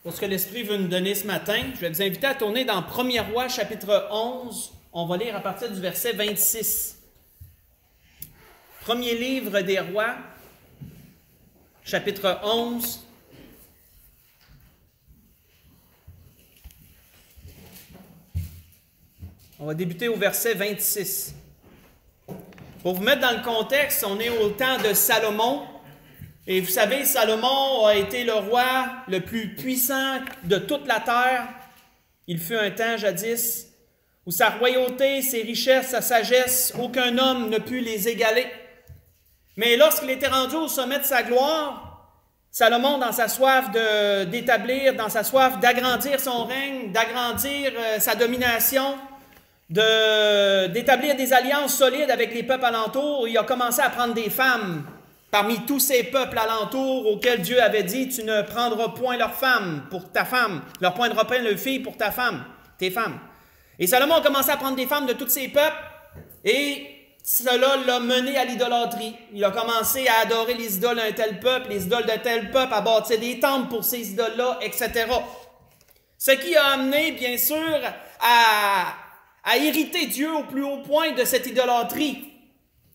Pour ce que l'Esprit veut nous donner ce matin, je vais vous inviter à tourner dans 1er Roi, chapitre 11. On va lire à partir du verset 26. Premier livre des Rois, chapitre 11. On va débuter au verset 26. Pour vous mettre dans le contexte, on est au temps de Salomon. Et vous savez, Salomon a été le roi le plus puissant de toute la terre. Il fut un temps jadis où sa royauté, ses richesses, sa sagesse, aucun homme ne put les égaler. Mais lorsqu'il était rendu au sommet de sa gloire, Salomon, dans sa soif d'établir, dans sa soif d'agrandir son règne, d'agrandir sa domination, d'établir des alliances solides avec les peuples alentours, il a commencé à prendre des femmes parmi tous ces peuples alentours auxquels Dieu avait dit, tu ne prendras point leurs femmes pour ta femme, leur poindras point leurs filles pour ta femme, tes femmes. Et Salomon a commencé à prendre des femmes de tous ces peuples et cela l'a mené à l'idolâtrie. Il a commencé à adorer les idoles d'un tel peuple, les idoles d'un tel peuple, à bâtir des temples pour ces idoles-là, etc. Ce qui a amené, bien sûr, à irriter Dieu au plus haut point de cette idolâtrie.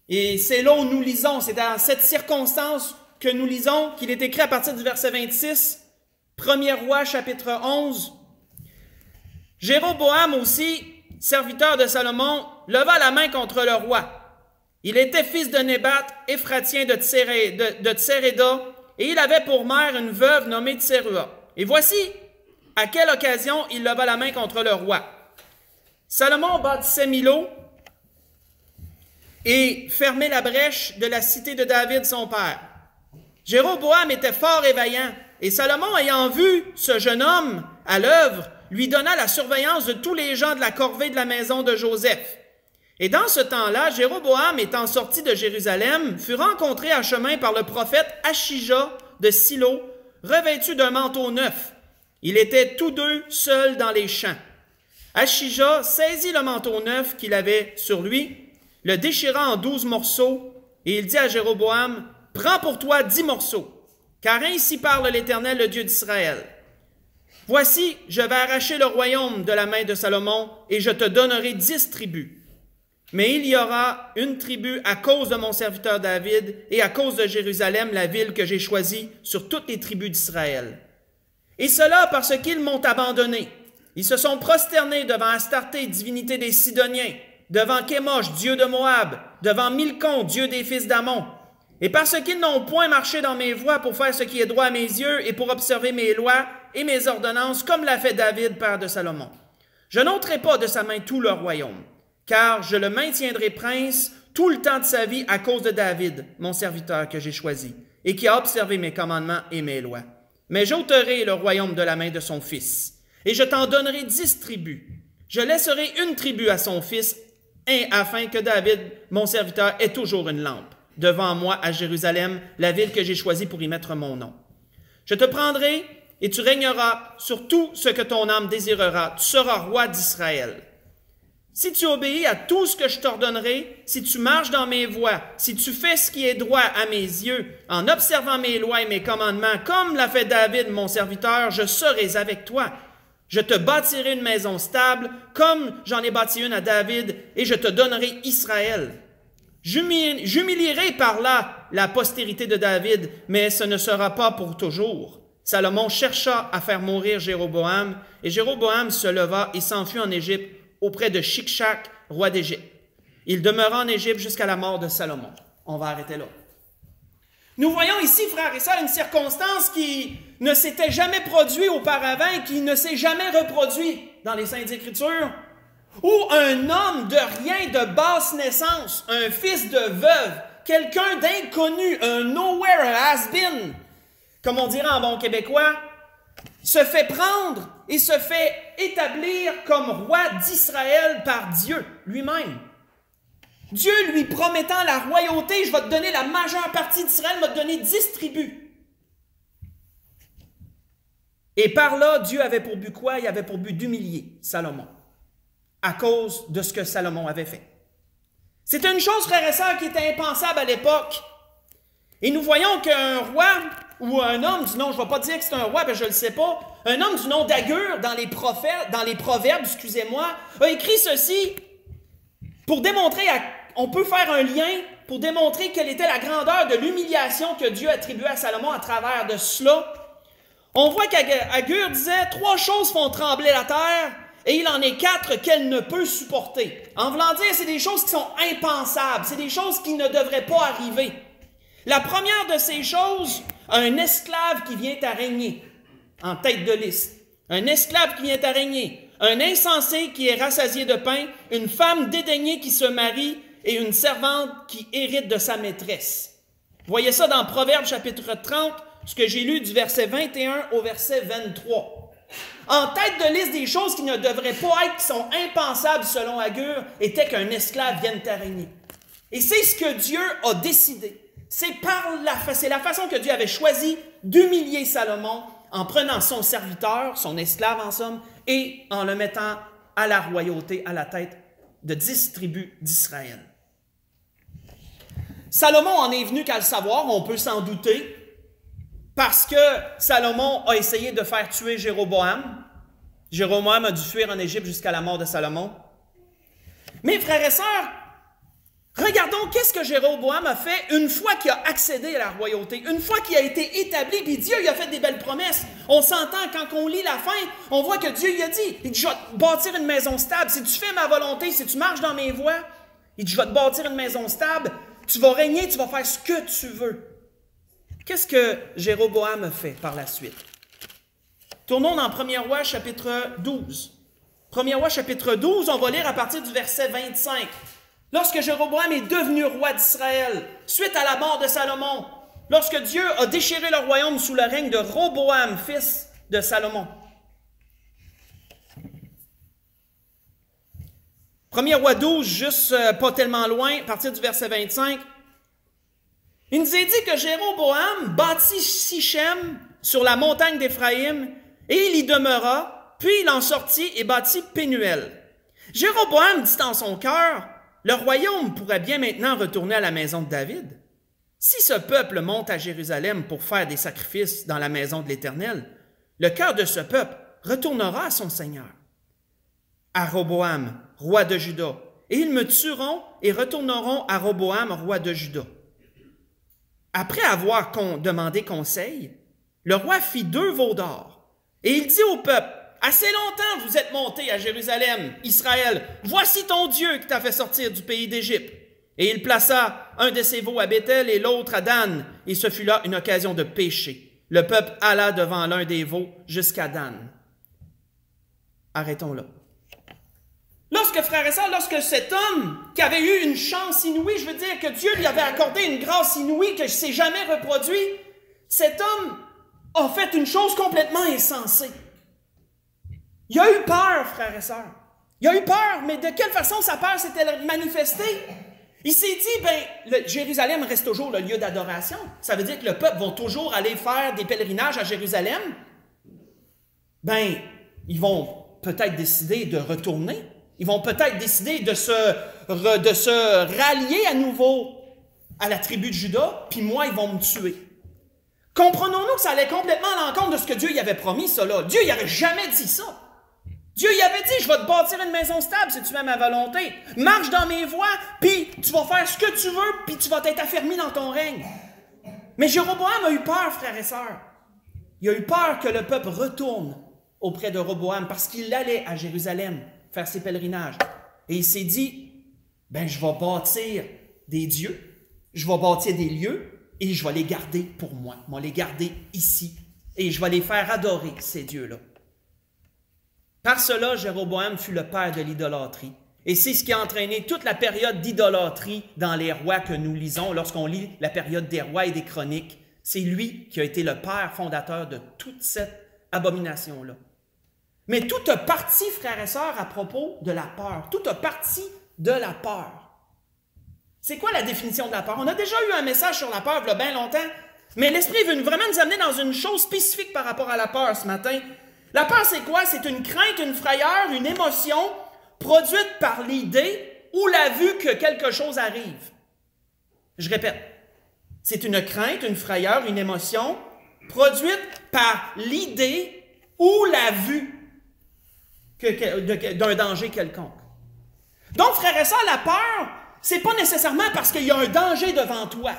Et c'est là où nous lisons, c'est dans cette circonstance que nous lisons, qu'il est écrit à partir du verset 26, 1er Roi, chapitre 11. Jéroboam aussi, serviteur de Salomon, leva la main contre le roi. Il était fils de Nébat, Éphratien de Tseréda, et il avait pour mère une veuve nommée Tserua. Et voici à quelle occasion il leva la main contre le roi. Salomon bâtissait Milo et fermait la brèche de la cité de David, son père. Jéroboam était fort et vaillant, et Salomon, ayant vu ce jeune homme à l'œuvre, lui donna la surveillance de tous les gens de la corvée de la maison de Joseph. Et dans ce temps-là, Jéroboam, étant sorti de Jérusalem, fut rencontré à chemin par le prophète Achija de Silo, revêtu d'un manteau neuf. Ils étaient tous deux seuls dans les champs. Achija saisit le manteau neuf qu'il avait sur lui, le déchira en 12 morceaux, et il dit à Jéroboam, « Prends pour toi 10 morceaux, car ainsi parle l'Éternel, le Dieu d'Israël. Voici, je vais arracher le royaume de la main de Salomon, et je te donnerai 10 tribus. Mais il y aura une tribu à cause de mon serviteur David, et à cause de Jérusalem, la ville que j'ai choisie sur toutes les tribus d'Israël. Et cela parce qu'ils m'ont abandonné. Ils se sont prosternés devant Astarté, divinité des Sidoniens, devant Kémosh, dieu de Moab, devant Milcom, dieu des fils d'Ammon. Et parce qu'ils n'ont point marché dans mes voies pour faire ce qui est droit à mes yeux et pour observer mes lois et mes ordonnances, comme l'a fait David, père de Salomon. Je n'ôterai pas de sa main tout leur royaume, car je le maintiendrai prince tout le temps de sa vie à cause de David, mon serviteur que j'ai choisi, et qui a observé mes commandements et mes lois. Mais j'ôterai le royaume de la main de son fils, et je t'en donnerai 10 tribus. Je laisserai une tribu à son fils, afin que David, mon serviteur, ait toujours une lampe devant moi à Jérusalem, la ville que j'ai choisie pour y mettre mon nom. Je te prendrai et tu régneras sur tout ce que ton âme désirera. Tu seras roi d'Israël. Si tu obéis à tout ce que je t'ordonnerai, si tu marches dans mes voies, si tu fais ce qui est droit à mes yeux, en observant mes lois et mes commandements, comme l'a fait David, mon serviteur, je serai avec toi. Je te bâtirai une maison stable, comme j'en ai bâti une à David, et je te donnerai Israël. J'humilierai par là la postérité de David, mais ce ne sera pas pour toujours. Salomon chercha à faire mourir Jéroboam, et Jéroboam se leva et s'enfuit en Égypte auprès de Shikshak, roi d'Égypte. Il demeura en Égypte jusqu'à la mort de Salomon. On va arrêter là. Nous voyons ici, frères et sœurs, une circonstance qui ne s'était jamais produite auparavant et qui ne s'est jamais reproduite dans les Saintes Écritures, où un homme de rien, de basse naissance, un fils de veuve, quelqu'un d'inconnu, un nowhere, un has-been, comme on dirait en bon québécois, se fait prendre et se fait établir comme roi d'Israël par Dieu lui-même. Dieu lui promettant la royauté, je vais te donner la majeure partie d'Israël, m'a donné 10 tribus. Et par là, Dieu avait pour but quoi? Il avait pour but d'humilier Salomon, à cause de ce que Salomon avait fait. C'était une chose, frères et sœurs, qui était impensable à l'époque. Et nous voyons qu'un roi ou un homme du nom, je ne vais pas dire que c'est un roi, parce que je ne le sais pas, un homme du nom d'Agur dans les Proverbes, excusez-moi, a écrit ceci pour démontrer, on peut faire un lien pour démontrer quelle était la grandeur de l'humiliation que Dieu attribuait à Salomon à travers de cela. On voit qu'Agur disait « Trois choses font trembler la terre, et il en est quatre qu'elle ne peut supporter. » En voulant dire, c'est des choses qui sont impensables, c'est des choses qui ne devraient pas arriver. La première de ces choses, un esclave qui vient à régner, en tête de liste. Un esclave qui vient à régner, un insensé qui est rassasié de pain, une femme dédaignée qui se marie et une servante qui hérite de sa maîtresse. Vous voyez ça dans Proverbes chapitre 30, ce que j'ai lu du verset 21 au verset 23. En tête de liste des choses qui ne devraient pas être, qui sont impensables selon Agur, était qu'un esclave vienne à régner. Et c'est ce que Dieu a décidé. C'est la façon que Dieu avait choisi d'humilier Salomon en prenant son serviteur, son esclave en somme, et en le mettant à la royauté, à la tête de 10 tribus d'Israël. Salomon en est venu qu'à le savoir, on peut s'en douter, parce que Salomon a essayé de faire tuer Jéroboam. Jéroboam a dû fuir en Égypte jusqu'à la mort de Salomon. Mais frères et sœurs, regardons qu'est-ce que Jéroboam a fait une fois qu'il a accédé à la royauté, une fois qu'il a été établi, puis Dieu il a fait des belles promesses. On s'entend, quand on lit la fin, on voit que Dieu il a dit, il dit, je vais te bâtir une maison stable, si tu fais ma volonté, si tu marches dans mes voies, il dit, je vais te bâtir une maison stable, tu vas régner, tu vas faire ce que tu veux. Qu'est-ce que Jéroboam a fait par la suite? Tournons dans 1er Roi chapitre 12. 1er Roi chapitre 12, on va lire à partir du verset 25. Lorsque Jéroboam est devenu roi d'Israël, suite à la mort de Salomon, lorsque Dieu a déchiré le royaume sous le règne de Roboam, fils de Salomon. 1er Roi 12, juste pas tellement loin, à partir du verset 25. Il nous est dit que Jéroboam bâtit Sichem sur la montagne d'Éphraïm, et il y demeura, puis il en sortit et bâtit Pénuel. Jéroboam dit en son cœur, le royaume pourrait bien maintenant retourner à la maison de David. Si ce peuple monte à Jérusalem pour faire des sacrifices dans la maison de l'Éternel, le cœur de ce peuple retournera à son Seigneur. À Roboam, roi de Juda, et ils me tueront et retourneront à Roboam, roi de Juda. Après avoir demandé conseil, le roi fit 2 veaux d'or, et il dit au peuple, « Assez longtemps vous êtes montés à Jérusalem, Israël, voici ton Dieu qui t'a fait sortir du pays d'Égypte. » Et il plaça un de ses veaux à Béthel et l'autre à Dan, et ce fut là une occasion de péché. Le peuple alla devant l'un des veaux jusqu'à Dan. Arrêtons là. Lorsque, frères et sœurs, lorsque cet homme qui avait eu une chance inouïe, je veux dire que Dieu lui avait accordé une grâce inouïe que je ne s'est jamais reproduit, cet homme a fait une chose complètement insensée. Il a eu peur, frères et sœurs. Il a eu peur, mais de quelle façon sa peur s'était manifestée? Il s'est dit, Jérusalem reste toujours le lieu d'adoration. Ça veut dire que le peuple va toujours aller faire des pèlerinages à Jérusalem. Ils vont peut-être décider de retourner. Ils vont peut-être décider de se rallier à nouveau à la tribu de Juda, puis moi, ils vont me tuer. Comprenons-nous que ça allait complètement à l'encontre de ce que Dieu y avait promis, ça là. Dieu, il n'avait jamais dit ça. Dieu y avait dit, je vais te bâtir une maison stable si tu fais ma volonté. Marche dans mes voies, puis tu vas faire ce que tu veux, puis tu vas être affermi dans ton règne. Mais Jéroboam a eu peur, frères et sœurs. Il a eu peur que le peuple retourne auprès de Roboam parce qu'il allait à Jérusalem faire ses pèlerinages. Et il s'est dit, je vais bâtir des dieux, je vais bâtir des lieux, et je vais les garder pour moi. Je vais les garder ici, et je vais les faire adorer, ces dieux-là. Par cela, Jéroboam fut le père de l'idolâtrie. Et c'est ce qui a entraîné toute la période d'idolâtrie dans les rois que nous lisons lorsqu'on lit la période des rois et des chroniques. C'est lui qui a été le père fondateur de toute cette abomination-là. Mais tout a parti, frères et sœurs, à propos de la peur. Tout a parti de la peur. C'est quoi la définition de la peur? On a déjà eu un message sur la peur il y a bien longtemps, mais l'Esprit veut vraiment nous amener dans une chose spécifique par rapport à la peur ce matin. La peur, c'est quoi? C'est une crainte, une frayeur, une émotion produite par l'idée ou la vue que quelque chose arrive. Je répète, c'est une crainte, une frayeur, une émotion produite par l'idée ou la vue d'un danger quelconque. Donc, frères et sœurs, la peur, c'est pas nécessairement parce qu'il y a un danger devant toi.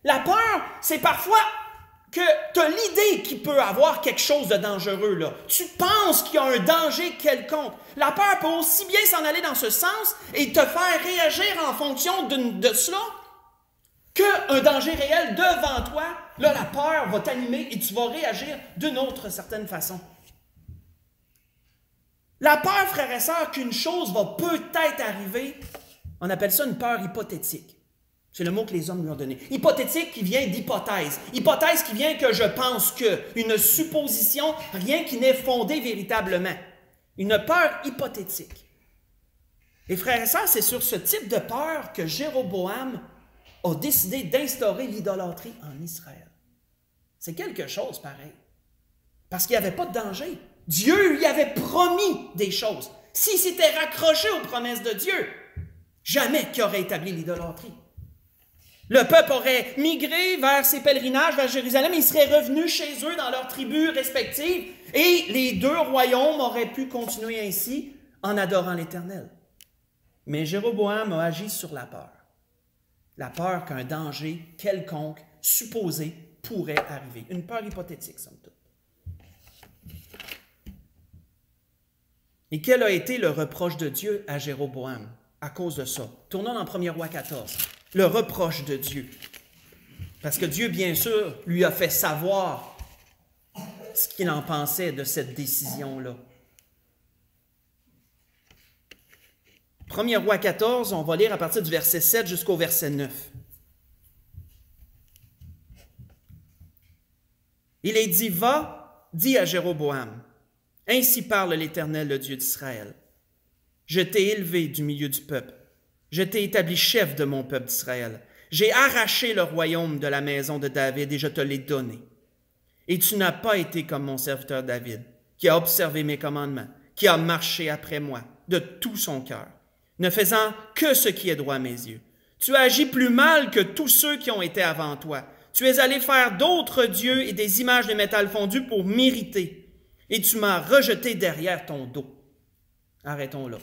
La peur, c'est parfois que tu as l'idée qu'il peut avoir quelque chose de dangereux, là. Tu penses qu'il y a un danger quelconque. La peur peut aussi bien s'en aller dans ce sens et te faire réagir en fonction de cela qu'un danger réel devant toi. Là, la peur va t'animer et tu vas réagir d'une autre certaine façon. La peur, frères et sœurs, qu'une chose va peut-être arriver, on appelle ça une peur hypothétique. C'est le mot que les hommes lui ont donné. Hypothétique qui vient d'hypothèse. Hypothèse qui vient que je pense que. Une supposition, rien qui n'est fondé véritablement. Une peur hypothétique. Et frères et sœurs, c'est sur ce type de peur que Jéroboam a décidé d'instaurer l'idolâtrie en Israël. C'est quelque chose pareil. Parce qu'il n'y avait pas de danger. Dieu lui avait promis des choses. S'il s'était raccroché aux promesses de Dieu, jamais qu'il aurait établi l'idolâtrie. Le peuple aurait migré vers ses pèlerinages vers Jérusalem, ils seraient revenus chez eux dans leurs tribus respectives et les deux royaumes auraient pu continuer ainsi en adorant l'Éternel. Mais Jéroboam a agi sur la peur qu'un danger quelconque supposé pourrait arriver. Une peur hypothétique, somme toute. Et quel a été le reproche de Dieu à Jéroboam à cause de ça? Tournons dans 1 Roi 14. Le reproche de Dieu. Parce que Dieu, bien sûr, lui a fait savoir ce qu'il en pensait de cette décision-là. 1 Roi 14, on va lire à partir du verset 7 jusqu'au verset 9. Il est dit, « Va, dis à Jéroboam, ainsi parle l'Éternel, le Dieu d'Israël. Je t'ai élevé du milieu du peuple. Je t'ai établi chef de mon peuple d'Israël. J'ai arraché le royaume de la maison de David et je te l'ai donné. Et tu n'as pas été comme mon serviteur David, qui a observé mes commandements, qui a marché après moi de tout son cœur, ne faisant que ce qui est droit à mes yeux. Tu as agi plus mal que tous ceux qui ont été avant toi. Tu es allé faire d'autres dieux et des images de métal fondu pour m'irriter. Et tu m'as rejeté derrière ton dos. » Arrêtons là.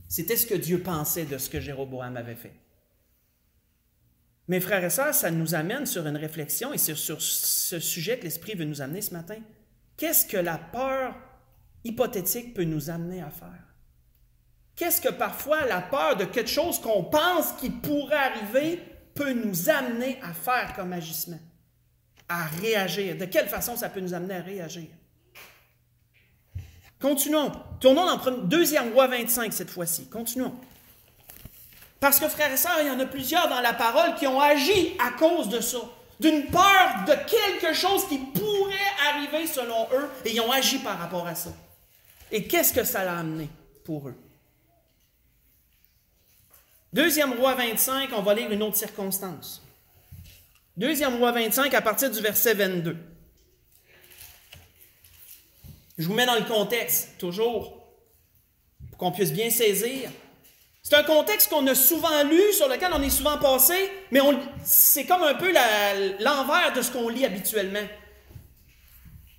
C'était ce que Dieu pensait de ce que Jéroboam avait fait. Mes frères et sœurs, ça nous amène sur une réflexion et c'est sur ce sujet que l'Esprit veut nous amener ce matin. Qu'est-ce que la peur hypothétique peut nous amener à faire? Qu'est-ce que parfois la peur de quelque chose qu'on pense qui pourrait arriver peut nous amener à faire comme agissement? À réagir. De quelle façon ça peut nous amener à réagir? Continuons. Tournons dans 2 Roi 25 cette fois-ci. Continuons. Parce que, frères et sœurs, il y en a plusieurs dans la parole qui ont agi à cause de ça. D'une peur de quelque chose qui pourrait arriver selon eux, et ils ont agi par rapport à ça. Et qu'est-ce que ça a amené pour eux? 2 Roi 25, on va lire une autre circonstance. 2 Roi 25, à partir du verset 22. Je vous mets dans le contexte, toujours, pour qu'on puisse bien saisir. C'est un contexte qu'on a souvent lu, sur lequel on est souvent passé, mais c'est comme un peu l'envers de ce qu'on lit habituellement.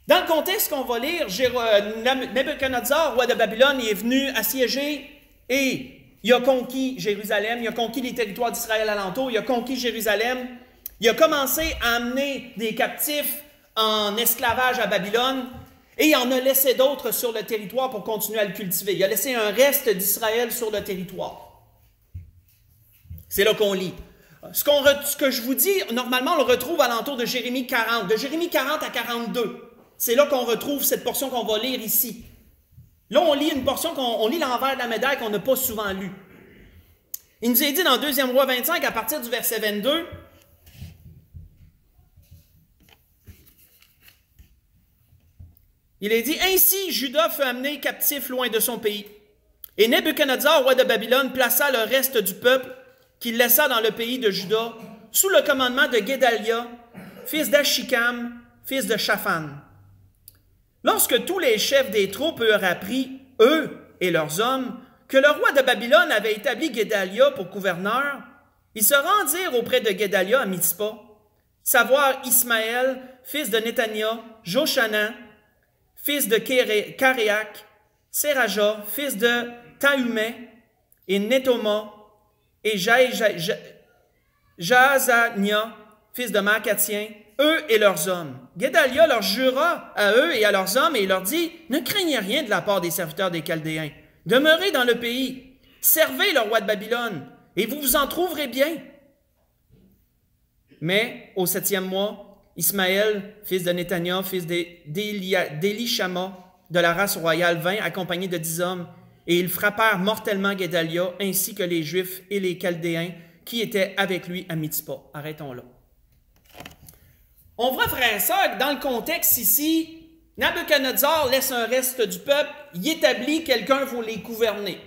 Dans le contexte qu'on va lire, Nebuchadnezzar, roi de Babylone, il est venu assiéger et il a conquis Jérusalem, il a conquis les territoires d'Israël alentour, il a conquis Jérusalem. Il a commencé à amener des captifs en esclavage à Babylone. Et il en a laissé d'autres sur le territoire pour continuer à le cultiver. Il a laissé un reste d'Israël sur le territoire. C'est là qu'on lit. Ce que je vous dis, normalement, on le retrouve à l'entour de Jérémie 40. De Jérémie 40 à 42. C'est là qu'on retrouve cette portion qu'on va lire ici. Là, on lit une portion, on lit l'envers de la médaille qu'on n'a pas souvent lu. Il nous est dit dans 2 Roi 25, à partir du verset 22, il est dit, « Ainsi, Juda fut amené captif loin de son pays. Et Nebuchadnezzar, roi de Babylone, plaça le reste du peuple qu'il laissa dans le pays de Juda, sous le commandement de Guédalia, fils d'Achikam, fils de Shaphan. Lorsque tous les chefs des troupes eurent appris, eux et leurs hommes, que le roi de Babylone avait établi Guédalia pour gouverneur, ils se rendirent auprès de Guédalia à Mitzpah, savoir Ismaël, fils de Néthania, Joshanan, fils de Caréac, Séraja, fils de Tahumai, et Netoma, et Jaazania, fils de Maacatien, eux et leurs hommes. Guédalia leur jura à eux et à leurs hommes, et il leur dit, « Ne craignez rien de la part des serviteurs des Chaldéens. Demeurez dans le pays, servez le roi de Babylone, et vous vous en trouverez bien. » Mais au 7e mois, Ismaël, fils de Néthania, fils d'Élishama, de la race royale, vint accompagné de 10 hommes, et ils frappèrent mortellement Guédalia, ainsi que les Juifs et les Chaldéens qui étaient avec lui à Mitzpah. Arrêtons là. On voit, frères et sœurs, que dans le contexte ici, Nabuchodonosor laisse un reste du peuple, il établit quelqu'un pour les gouverner.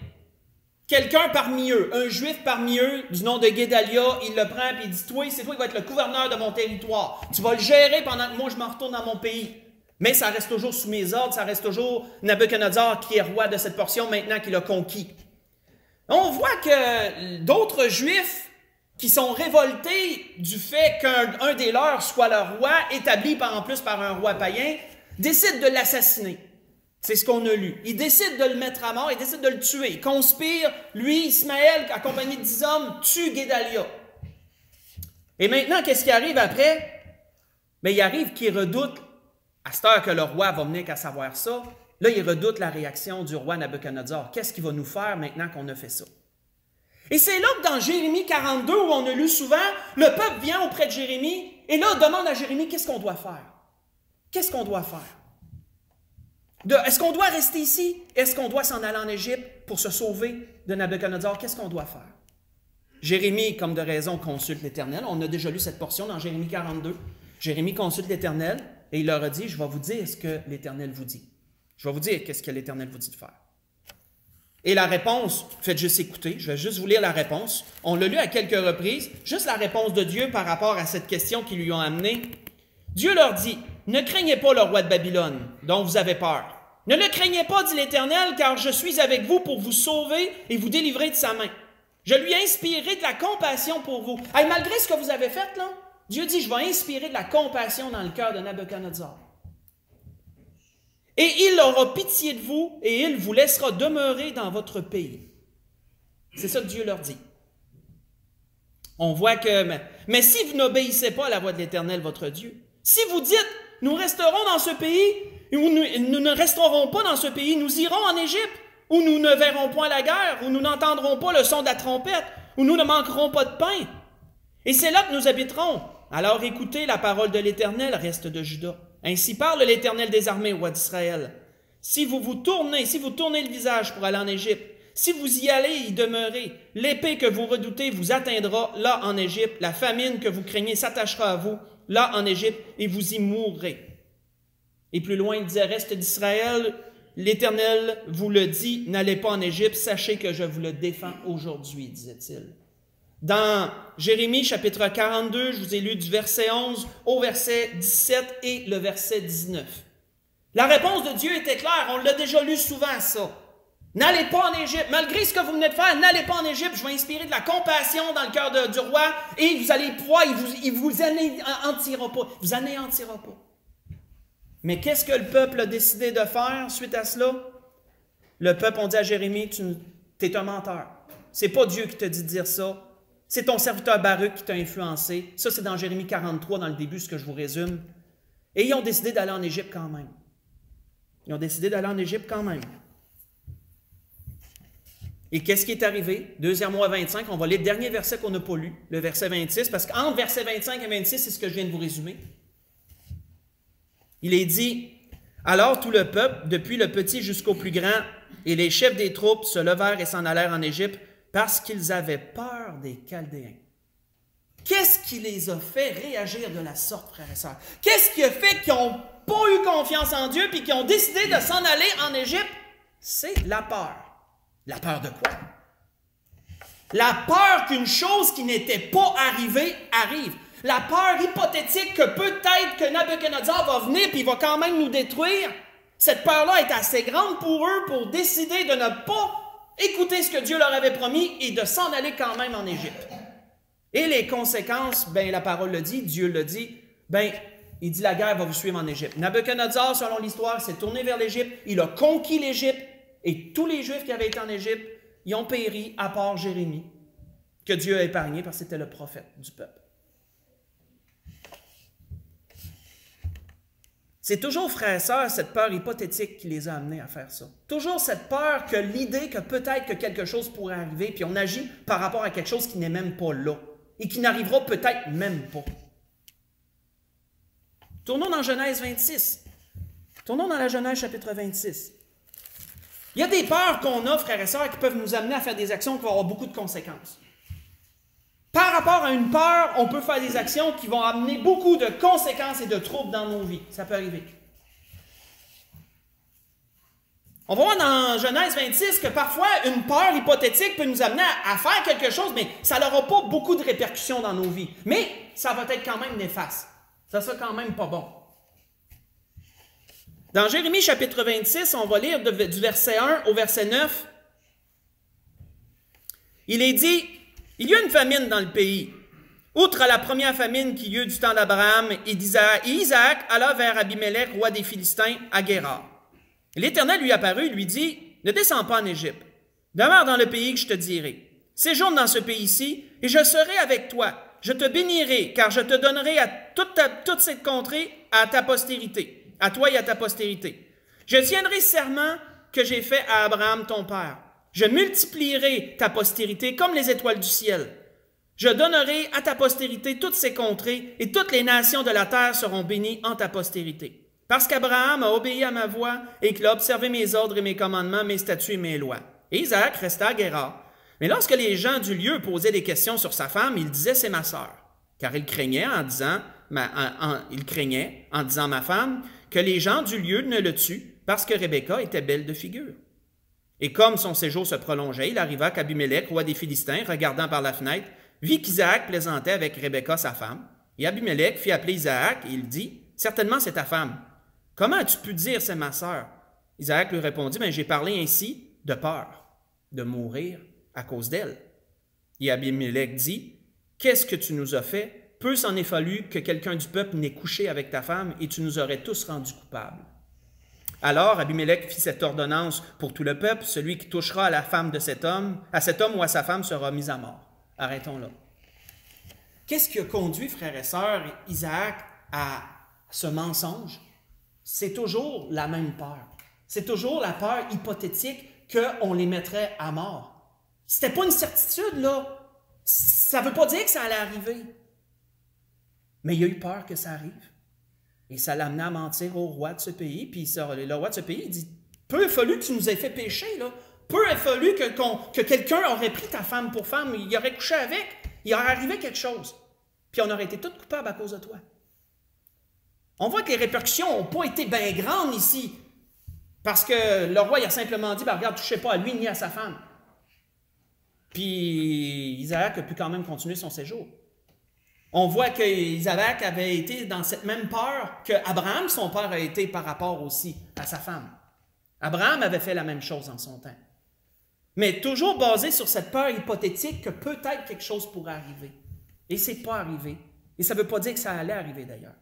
Quelqu'un parmi eux, un juif parmi eux, du nom de Guédalia, il le prend et il dit, toi, c'est toi qui vas être le gouverneur de mon territoire. Tu vas le gérer pendant que moi je m'en retourne dans mon pays. Mais ça reste toujours sous mes ordres, ça reste toujours Nabuchodonosor qui est roi de cette portion maintenant qu'il a conquis. On voit que d'autres juifs qui sont révoltés du fait qu'un des leurs soit le roi, établi en plus par un roi païen, décident de l'assassiner. C'est ce qu'on a lu. Ils décident de le mettre à mort, ils décident de le tuer. Ils conspirent, lui, Ismaël, accompagné de 10 hommes, tue Guédalia. Et maintenant, qu'est-ce qui arrive après? Bien, il arrive qu'il redoute, à cette heure que le roi va venir qu'à savoir ça, là, il redoute la réaction du roi Nabuchodonosor. Qu'est-ce qu'il va nous faire maintenant qu'on a fait ça? Et c'est là que dans Jérémie 42, où on a lu souvent, le peuple vient auprès de Jérémie, et là, demande à Jérémie, qu'est-ce qu'on doit faire? Qu'est-ce qu'on doit faire? Est-ce qu'on doit rester ici? Est-ce qu'on doit s'en aller en Égypte pour se sauver de Nabuchodonosor? Qu'est-ce qu'on doit faire? Jérémie, comme de raison, consulte l'Éternel. On a déjà lu cette portion dans Jérémie 42. Jérémie consulte l'Éternel et il leur a dit, je vais vous dire ce que l'Éternel vous dit. Je vais vous dire qu'est-ce que l'Éternel vous dit de faire. Et la réponse, faites juste écouter, je vais juste vous lire la réponse. On l'a lu à quelques reprises, juste la réponse de Dieu par rapport à cette question qu'ils lui ont amenée. Dieu leur dit, ne craignez pas le roi de Babylone, dont vous avez peur. Ne le craignez pas, dit l'Éternel, car je suis avec vous pour vous sauver et vous délivrer de sa main. Je lui ai inspiré de la compassion pour vous. Hey, malgré ce que vous avez fait, là, Dieu dit, je vais inspirer de la compassion dans le cœur de Nabuchodonosor. Et il aura pitié de vous et il vous laissera demeurer dans votre pays. C'est ça que Dieu leur dit. On voit que, mais si vous n'obéissez pas à la voix de l'Éternel, votre Dieu, si vous dites, nous resterons dans ce pays, ou nous ne resterons pas dans ce pays, nous irons en Égypte, où nous ne verrons point la guerre, où nous n'entendrons pas le son de la trompette, où nous ne manquerons pas de pain. Et c'est là que nous habiterons. Alors écoutez la parole de l'Éternel, reste de Juda. Ainsi parle l'Éternel des armées, roi d'Israël. Si vous tournez le visage pour aller en Égypte, si vous y allez y demeurer, l'épée que vous redoutez vous atteindra là en Égypte, la famine que vous craignez s'attachera à vous là en Égypte, et vous y mourrez. Et plus loin, il disait, reste d'Israël, l'Éternel vous le dit, n'allez pas en Égypte, sachez que je vous le défends aujourd'hui, disait-il. Dans Jérémie, chapitre 42, je vous ai lu du verset 11 au verset 17 et le verset 19. La réponse de Dieu était claire, on l'a déjà lu souvent, ça. N'allez pas en Égypte, malgré ce que vous venez de faire, n'allez pas en Égypte, je vais inspirer de la compassion dans le cœur du roi, et vous allez pouvoir, il vous anéantira pas, vous anéantira pas. Mais qu'est-ce que le peuple a décidé de faire suite à cela? Le peuple a dit à Jérémie, tu es un menteur. C'est pas Dieu qui t'a dit de dire ça. C'est ton serviteur Baruch qui t'a influencé. Ça, c'est dans Jérémie 43, dans le début, ce que je vous résume. Et ils ont décidé d'aller en Égypte quand même. Ils ont décidé d'aller en Égypte quand même. Et qu'est-ce qui est arrivé? 2 mois 25, on va lire le dernier verset qu'on n'a pas lu, le verset 26, parce qu'entre verset 25 et 26, c'est ce que je viens de vous résumer. Il est dit, « Alors tout le peuple, depuis le petit jusqu'au plus grand, et les chefs des troupes se levèrent et s'en allèrent en Égypte, parce qu'ils avaient peur des Chaldéens. » Qu'est-ce qui les a fait réagir de la sorte, frères et sœurs? Qu'est-ce qui a fait qu'ils n'ont pas eu confiance en Dieu et qu'ils ont décidé de s'en aller en Égypte? C'est la peur. La peur de quoi? La peur qu'une chose qui n'était pas arrivée arrive. La peur hypothétique que peut-être que Nabuchodonosor va venir et il va quand même nous détruire. Cette peur-là est assez grande pour eux pour décider de ne pas écouter ce que Dieu leur avait promis et de s'en aller quand même en Égypte. Et les conséquences, ben la parole le dit, Dieu le dit, ben il dit la guerre va vous suivre en Égypte. Nabuchodonosor, selon l'histoire, s'est tourné vers l'Égypte, il a conquis l'Égypte, et tous les Juifs qui avaient été en Égypte, ils ont péri, à part Jérémie, que Dieu a épargné parce que c'était le prophète du peuple. C'est toujours, frères et sœurs, cette peur hypothétique qui les a amenés à faire ça. Toujours cette peur que l'idée que peut-être que quelque chose pourrait arriver, puis on agit par rapport à quelque chose qui n'est même pas là, et qui n'arrivera peut-être même pas. Tournons dans Genèse 26. Tournons dans la Genèse chapitre 26. Il y a des peurs qu'on a, frères et sœurs, qui peuvent nous amener à faire des actions qui vont avoir beaucoup de conséquences. Par rapport à une peur, on peut faire des actions qui vont amener beaucoup de conséquences et de troubles dans nos vies. Ça peut arriver. On va voir dans Genèse 26 que parfois, une peur hypothétique peut nous amener à faire quelque chose, mais ça n'aura pas beaucoup de répercussions dans nos vies. Mais ça va être quand même néfaste. Ça sera quand même pas bon. Dans Jérémie chapitre 26, on va lire du verset 1 au verset 9. Il est dit, « Il y a une famine dans le pays, outre à la première famine qui eut du temps d'Abraham et d'Isaac. Et Isaac alla vers Abimelech, roi des Philistins, à Guérar. L'Éternel lui apparut et lui dit, « Ne descends pas en Égypte, demeure dans le pays que je te dirai. Séjourne dans ce pays-ci, et je serai avec toi. Je te bénirai, car je te donnerai à toute cette contrée à ta postérité. À toi et à ta postérité. Je tiendrai serment que j'ai fait à Abraham ton père. Je multiplierai ta postérité comme les étoiles du ciel. Je donnerai à ta postérité toutes ces contrées, et toutes les nations de la terre seront bénies en ta postérité. Parce qu'Abraham a obéi à ma voix, et qu'il a observé mes ordres et mes commandements, mes statuts et mes lois. Et Isaac resta à Guérar. Mais lorsque les gens du lieu posaient des questions sur sa femme, il disait « C'est ma sœur », car il craignait en disant ma femme, que les gens du lieu ne le tuent, parce que Rebecca était belle de figure. Et comme son séjour se prolongeait, il arriva qu'Abimelech, roi des Philistins, regardant par la fenêtre, vit qu'Isaac plaisantait avec Rebecca, sa femme. Et Abimelech fit appeler Isaac, et il dit, « Certainement c'est ta femme. Comment as-tu pu dire c'est ma sœur? » Isaac lui répondit, « J'ai parlé ainsi de peur, de mourir à cause d'elle. » Et Abimelech dit, « Qu'est-ce que tu nous as fait? Peu s'en est fallu que quelqu'un du peuple n'ait couché avec ta femme, et tu nous aurais tous rendus coupables. » Alors Abimelech fit cette ordonnance pour tout le peuple, celui qui touchera à la femme de cet homme ou à sa femme sera mis à mort. Arrêtons là. Qu'est-ce qui a conduit, frères et sœurs, Isaac à ce mensonge? C'est toujours la même peur. C'est toujours la peur hypothétique qu'on les mettrait à mort. C'était pas une certitude, là. Ça ne veut pas dire que ça allait arriver. Mais il a eu peur que ça arrive. Et ça l'a amené à mentir au roi de ce pays. Puis le roi de ce pays, il dit, « Peu a fallu que tu nous aies fait pécher, là. Peu a fallu que quelqu'un aurait pris ta femme pour femme, il aurait couché avec, il aurait arrivé quelque chose. Puis on aurait été tous coupables à cause de toi. » On voit que les répercussions n'ont pas été bien grandes ici. Parce que le roi il a simplement dit, « Regarde, ne touchez pas à lui ni à sa femme. » Puis Isaac a pu quand même continuer son séjour. On voit qu'Isaac avait été dans cette même peur qu'Abraham, son père, a été par rapport aussi à sa femme. Abraham avait fait la même chose en son temps. Mais toujours basé sur cette peur hypothétique que peut-être quelque chose pourrait arriver. Et ce n'est pas arrivé. Et ça ne veut pas dire que ça allait arriver d'ailleurs.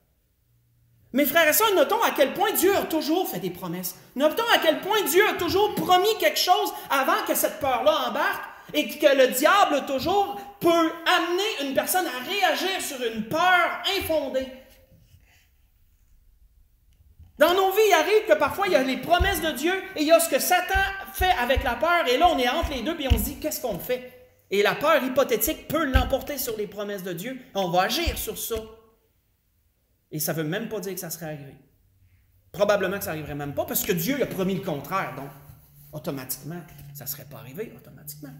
Mes frères et sœurs, notons à quel point Dieu a toujours fait des promesses. Notons à quel point Dieu a toujours promis quelque chose avant que cette peur-là embarque. Et que le diable toujours peut amener une personne à réagir sur une peur infondée. Dans nos vies, il arrive que parfois, il y a les promesses de Dieu et il y a ce que Satan fait avec la peur. Et là, on est entre les deux et on se dit, qu'est-ce qu'on fait? Et la peur hypothétique peut l'emporter sur les promesses de Dieu. On va agir sur ça. Et ça ne veut même pas dire que ça serait arrivé. Probablement que ça n'arriverait même pas parce que Dieu a promis le contraire. Donc, automatiquement, ça ne serait pas arrivé automatiquement.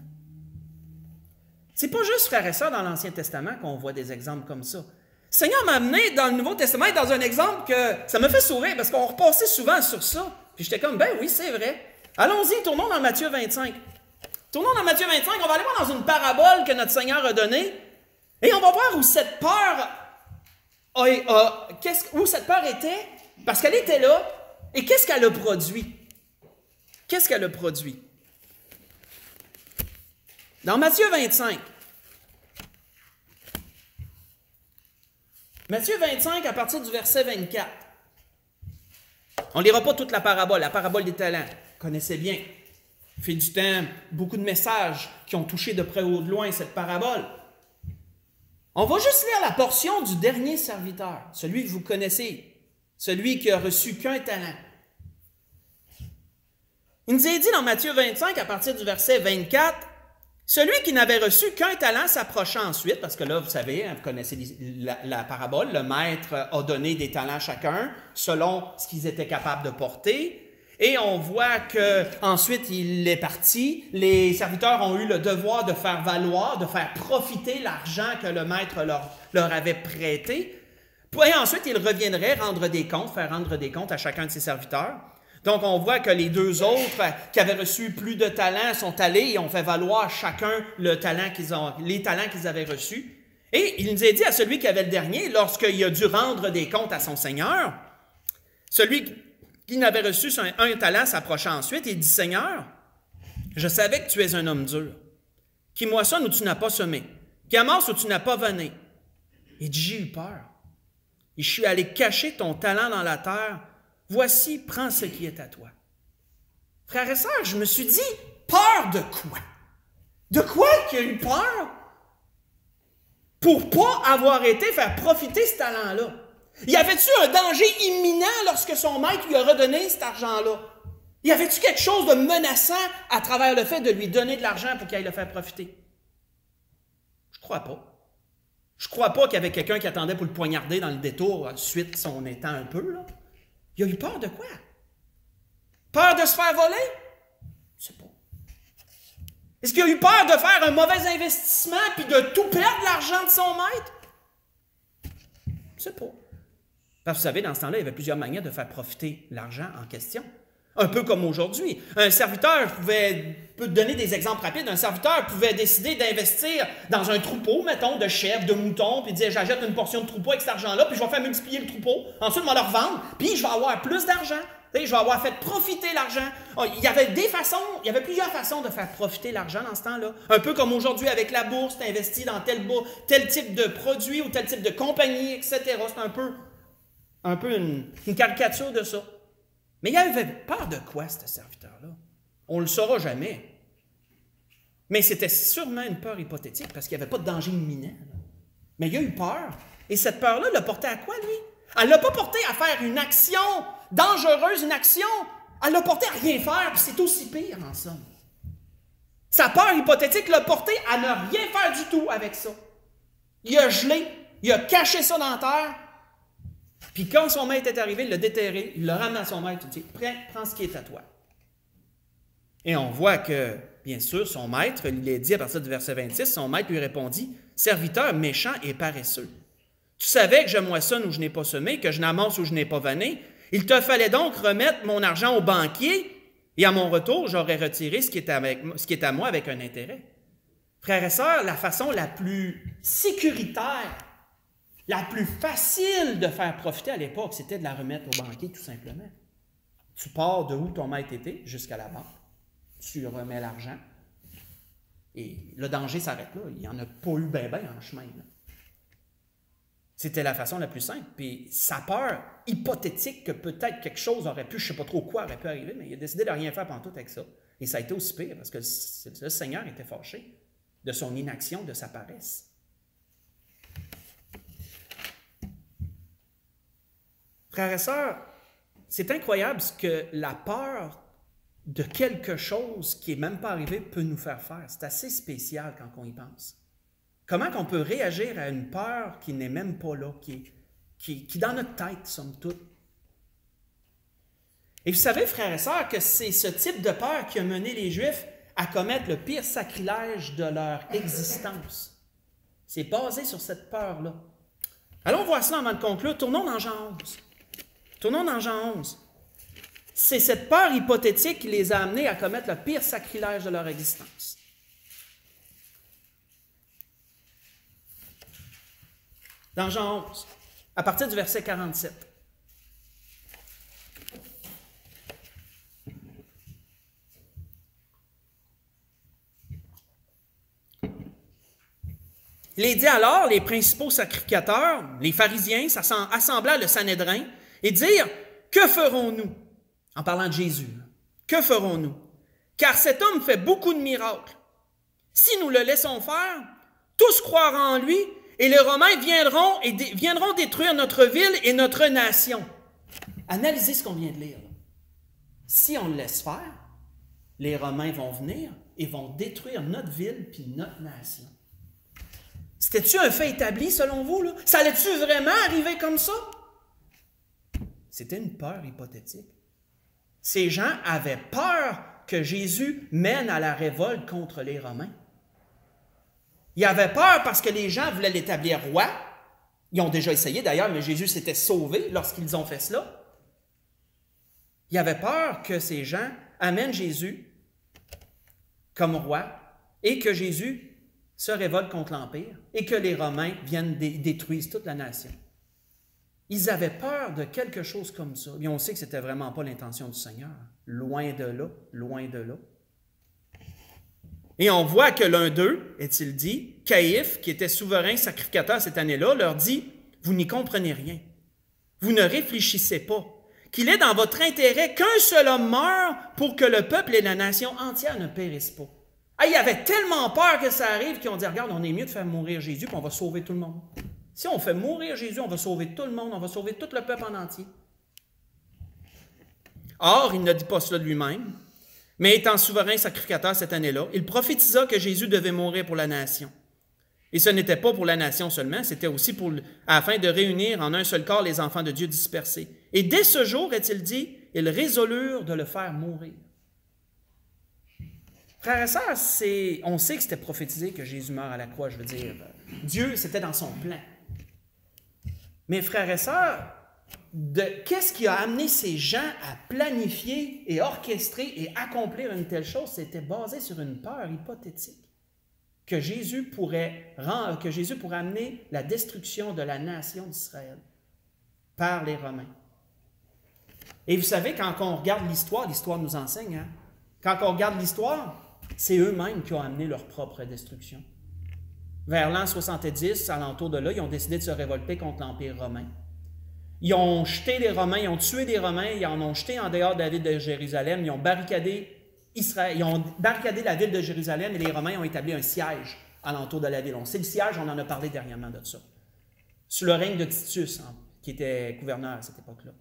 C'est pas juste, frères et sœurs, dans l'Ancien Testament qu'on voit des exemples comme ça. Le Seigneur m'a amené dans le Nouveau Testament dans un exemple que ça me fait sourire parce qu'on repassait souvent sur ça. Puis j'étais comme, ben oui, c'est vrai. Allons-y, tournons dans Matthieu 25. Tournons dans Matthieu 25, on va aller voir dans une parabole que notre Seigneur a donnée. Et on va voir où cette peur, où cette peur était, parce qu'elle était là. Et qu'est-ce qu'elle a produit? Qu'est-ce qu'elle a produit? Dans Matthieu 25, Matthieu 25, à partir du verset 24. On ne lira pas toute la parabole des talents. Vous connaissez bien. Au fil du temps, beaucoup de messages qui ont touché de près ou de loin cette parabole. On va juste lire la portion du dernier serviteur, celui que vous connaissez, celui qui a reçu qu'un talent. Il nous est dit dans Matthieu 25, à partir du verset 24, « Celui qui n'avait reçu qu'un talent s'approcha ensuite, parce que là, vous savez, vous connaissez la parabole, le maître a donné des talents à chacun selon ce qu'ils étaient capables de porter. Et on voit qu'ensuite, il est parti. Les serviteurs ont eu le devoir de faire valoir, de faire profiter l'argent que le maître leur avait prêté. Et ensuite, il reviendrait rendre des comptes, faire rendre des comptes à chacun de ses serviteurs. Donc, on voit que les deux autres qui avaient reçu plus de talents sont allés et ont fait valoir chacun les talents qu'ils avaient reçus. Et il nous a dit à celui qui avait le dernier, lorsqu'il a dû rendre des comptes à son Seigneur, celui qui n'avait reçu un talent s'approcha ensuite et dit, « Seigneur, je savais que tu es un homme dur, qui moissonne où tu n'as pas semé, qui amasse où tu n'as pas vanné. » Il dit, « J'ai eu peur. Et je suis allé cacher ton talent dans la terre. Voici, prends ce qui est à toi. » Frères et sœurs, je me suis dit, peur de quoi? De quoi qu'il a eu peur? Pour ne pas avoir été faire profiter ce talent-là. Y avait-tu un danger imminent lorsque son maître lui a redonné cet argent-là? Y avait-tu quelque chose de menaçant à travers le fait de lui donner de l'argent pour qu'il aille le faire profiter? Je ne crois pas. Je ne crois pas qu'il y avait quelqu'un qui attendait pour le poignarder dans le détour suite son étant un peu, là. Il a eu peur de quoi? Peur de se faire voler? Je ne sais pas. Est-ce qu'il a eu peur de faire un mauvais investissement puis de tout perdre l'argent de son maître? Je ne sais pas. Parce que vous savez, dans ce temps-là, il y avait plusieurs manières de faire profiter l'argent en question. Un peu comme aujourd'hui. Un serviteur peut donner des exemples rapides. Un serviteur pouvait décider d'investir dans un troupeau, mettons, de chèvres, de moutons, puis dire, j'achète une portion de troupeau avec cet argent-là, puis je vais faire multiplier le troupeau. Ensuite, je vais le revendre, puis je vais avoir plus d'argent. Je vais avoir fait profiter l'argent. Il y avait plusieurs façons de faire profiter l'argent dans ce temps-là. Un peu comme aujourd'hui avec la bourse, tu investis dans tel type de produit ou tel type de compagnie, etc. C'est un peu une caricature de ça. Mais il avait peur de quoi, ce serviteur-là? On ne le saura jamais. Mais c'était sûrement une peur hypothétique parce qu'il n'y avait pas de danger imminent. Mais il a eu peur. Et cette peur-là l'a porté à quoi, lui? Elle ne l'a pas porté à faire une action dangereuse, une action. Elle l'a porté à rien faire, puis c'est aussi pire, en somme. Sa peur hypothétique l'a porté à ne rien faire du tout avec ça. Il a gelé, il a caché ça dans la terre. Puis quand son maître est arrivé, il l'a déterré, il l'a ramené à son maître, il dit, prends ce qui est à toi. Et on voit que, bien sûr, son maître, il est dit à partir du verset 26, son maître lui répondit, « Serviteur méchant et paresseux, tu savais que je moissonne où je n'ai pas semé, que je n'amasse où je n'ai pas vanné. Il te fallait donc remettre mon argent au banquier, et à mon retour, j'aurais retiré ce qui est à moi avec un intérêt. » Frères et sœurs, la façon la plus sécuritaire, la plus facile de faire profiter à l'époque, c'était de la remettre au banquier, tout simplement. Tu pars de où ton maître était jusqu'à la banque, tu remets l'argent, et le danger s'arrête là. Il n'y en a pas eu ben en chemin. Là. C'était la façon la plus simple. Puis sa peur hypothétique que peut-être quelque chose aurait pu, je ne sais pas trop quoi aurait pu arriver, mais il a décidé de rien faire pantoute avec ça. Et ça a été aussi pire parce que le Seigneur était fâché de son inaction, de sa paresse. Frères et sœurs, c'est incroyable ce que la peur de quelque chose qui n'est même pas arrivé peut nous faire faire. C'est assez spécial quand on y pense. Comment on peut réagir à une peur qui n'est même pas là, qui est dans notre tête, somme toute. Et vous savez, frères et sœurs, que c'est ce type de peur qui a mené les Juifs à commettre le pire sacrilège de leur existence. C'est basé sur cette peur-là. Allons voir cela avant de conclure. Tournons dans Jean 11. Tournons dans Jean 11. C'est cette peur hypothétique qui les a amenés à commettre le pire sacrilège de leur existence. Dans Jean 11, à partir du verset 47. Il est dit alors, les principaux sacrificateurs, les pharisiens, assemblèrent le Sanhédrin et dirent, « Que ferons-nous? » En parlant de Jésus. « Que ferons-nous? Car cet homme fait beaucoup de miracles. Si nous le laissons faire, tous croiront en lui et les Romains viendront détruire notre ville et notre nation. » Analysez ce qu'on vient de lire. Si on le laisse faire, les Romains vont venir et vont détruire notre ville puis notre nation. C'était-tu un fait établi selon vous, là? Ça allait-tu vraiment arriver comme ça? C'était une peur hypothétique. Ces gens avaient peur que Jésus mène à la révolte contre les Romains. Ils avaient peur parce que les gens voulaient l'établir roi. Ils ont déjà essayé d'ailleurs, mais Jésus s'était sauvé lorsqu'ils ont fait cela. Ils avaient peur que ces gens amènent Jésus comme roi et que Jésus se révolte contre l'Empire et que les Romains viennent détruisent toute la nation. Ils avaient peur de quelque chose comme ça. Et on sait que ce n'était vraiment pas l'intention du Seigneur. Loin de là, loin de là. Et on voit que l'un d'eux, est-il dit, Caïphe, qui était souverain sacrificateur cette année-là, leur dit, « Vous n'y comprenez rien. Vous ne réfléchissez pas. Qu'il est dans votre intérêt qu'un seul homme meure pour que le peuple et la nation entière ne périssent pas. » Ah, ils avaient tellement peur que ça arrive qu'ils ont dit, « Regarde, on est mieux de faire mourir Jésus, puis on va sauver tout le monde. Si on fait mourir Jésus, on va sauver tout le monde, on va sauver tout le peuple en entier. » Or, il ne dit pas cela de lui-même, mais étant souverain sacrificateur cette année-là, il prophétisa que Jésus devait mourir pour la nation. Et ce n'était pas pour la nation seulement, c'était aussi afin de réunir en un seul corps les enfants de Dieu dispersés. Et dès ce jour, est-il dit, ils résolurent de le faire mourir. Frères et sœurs, on sait que c'était prophétisé que Jésus meurt à la croix, je veux dire. Dieu, c'était dans son plan. Mais frères et sœurs, qu'est-ce qui a amené ces gens à planifier et orchestrer et accomplir une telle chose? C'était basé sur une peur hypothétique que Jésus pourrait amener la destruction de la nation d'Israël par les Romains. Et vous savez, quand on regarde l'histoire nous enseigne, hein? Quand on regarde l'histoire, c'est eux-mêmes qui ont amené leur propre destruction. Vers l'an 70, alentour de là, ils ont décidé de se révolter contre l'Empire romain. Ils ont jeté les Romains, ils ont tué des Romains, ils en ont jeté en dehors de la ville de Jérusalem, ils ont barricadé la ville de Jérusalem et les Romains ont établi un siège alentour de la ville. On sait le siège, on en a parlé dernièrement de ça. Sous le règne de Titus, qui était gouverneur à cette époque-là.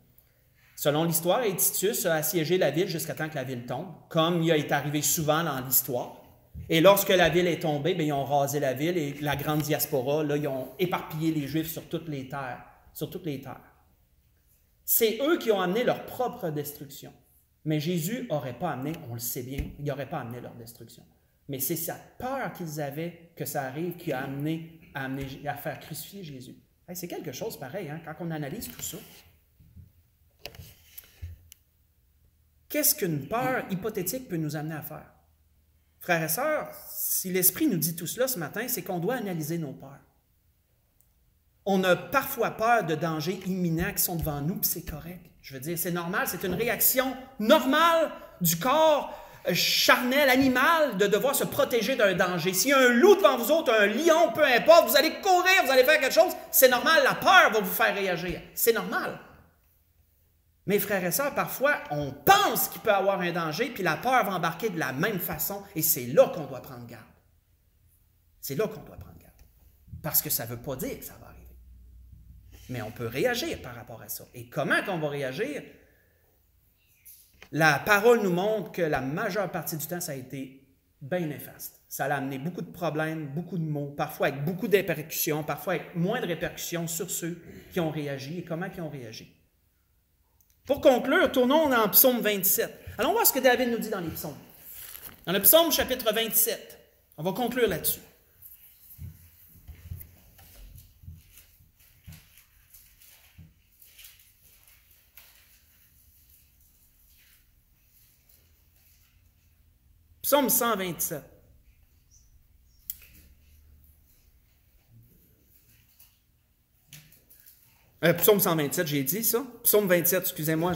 Selon l'histoire, Titus a assiégé la ville jusqu'à temps que la ville tombe, comme il est arrivé souvent dans l'histoire. Et lorsque la ville est tombée, bien, ils ont rasé la ville et la grande diaspora, là, ils ont éparpillé les Juifs sur toutes les terres. C'est eux qui ont amené leur propre destruction. Mais Jésus n'aurait pas amené, on le sait bien, il n'aurait pas amené leur destruction. Mais c'est cette peur qu'ils avaient que ça arrive qui a amené à faire crucifier Jésus. Hey, c'est quelque chose pareil, hein, quand on analyse tout ça. Qu'est-ce qu'une peur hypothétique peut nous amener à faire? Frères et sœurs, si l'Esprit nous dit tout cela ce matin, c'est qu'on doit analyser nos peurs. On a parfois peur de dangers imminents qui sont devant nous, puis c'est correct. Je veux dire, c'est normal, c'est une réaction normale du corps charnel, animal, de devoir se protéger d'un danger. S'il y a un loup devant vous autres, un lion, peu importe, vous allez courir, vous allez faire quelque chose, c'est normal, la peur va vous faire réagir. C'est normal. Mais frères et sœurs, parfois, on pense qu'il peut y avoir un danger, puis la peur va embarquer de la même façon, et c'est là qu'on doit prendre garde. C'est là qu'on doit prendre garde. Parce que ça ne veut pas dire que ça va arriver. Mais on peut réagir par rapport à ça. Et comment qu'on va réagir? La parole nous montre que la majeure partie du temps, ça a été bien néfaste. Ça a amené beaucoup de problèmes, beaucoup de maux, parfois avec beaucoup de répercussions, parfois avec moins de répercussions sur ceux qui ont réagi et comment ils ont réagi. Pour conclure, tournons dans le psaume 27. Allons voir ce que David nous dit dans les psaumes. Dans le psaume chapitre 27, on va conclure là-dessus. Psaume 127. Psaume 127, j'ai dit ça. Psaume 27, excusez-moi.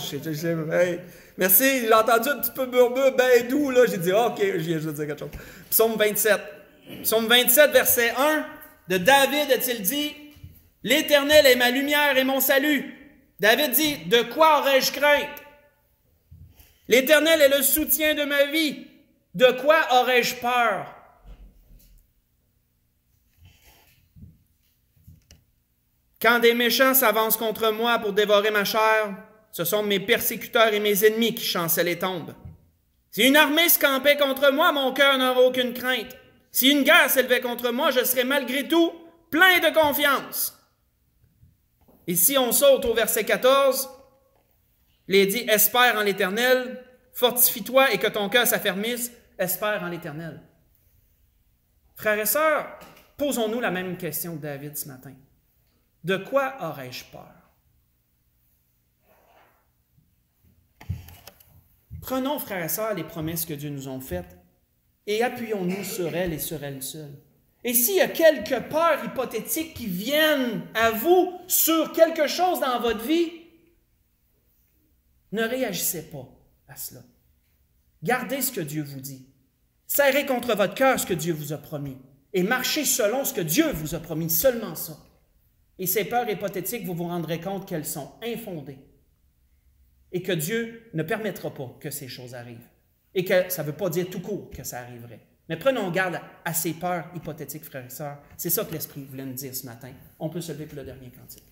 Hey, merci, j'ai entendu un petit peu murmure, ben doux, là. J'ai dit, OK, je viens de dire quelque chose. Psaume 27. Psaume 27, verset 1. de David a-t-il dit, « L'Éternel est ma lumière et mon salut. » David dit, « De quoi aurais-je crainte? L'Éternel est le soutien de ma vie. De quoi aurais-je peur? » Quand des méchants s'avancent contre moi pour dévorer ma chair, ce sont mes persécuteurs et mes ennemis qui chancellent et tombent. Si une armée se campait contre moi, mon cœur n'aurait aucune crainte. Si une guerre s'élevait contre moi, je serais malgré tout plein de confiance. Et si on saute au verset 14, il est dit, « Espère en l'Éternel, fortifie-toi et que ton cœur s'affermisse, espère en l'Éternel. » Frères et sœurs, posons-nous la même question que David ce matin. De quoi aurais-je peur? Prenons, frères et sœurs, les promesses que Dieu nous a faites et appuyons-nous sur elles et sur elles seules. Et s'il y a quelques peurs hypothétiques qui viennent à vous sur quelque chose dans votre vie, ne réagissez pas à cela. Gardez ce que Dieu vous dit. Serrez contre votre cœur ce que Dieu vous a promis et marchez selon ce que Dieu vous a promis, seulement ça. Et ces peurs hypothétiques, vous vous rendrez compte qu'elles sont infondées et que Dieu ne permettra pas que ces choses arrivent. Et que ça ne veut pas dire tout court que ça arriverait. Mais prenons garde à ces peurs hypothétiques, frères et sœurs. C'est ça que l'Esprit voulait nous dire ce matin. On peut se lever pour le dernier cantique.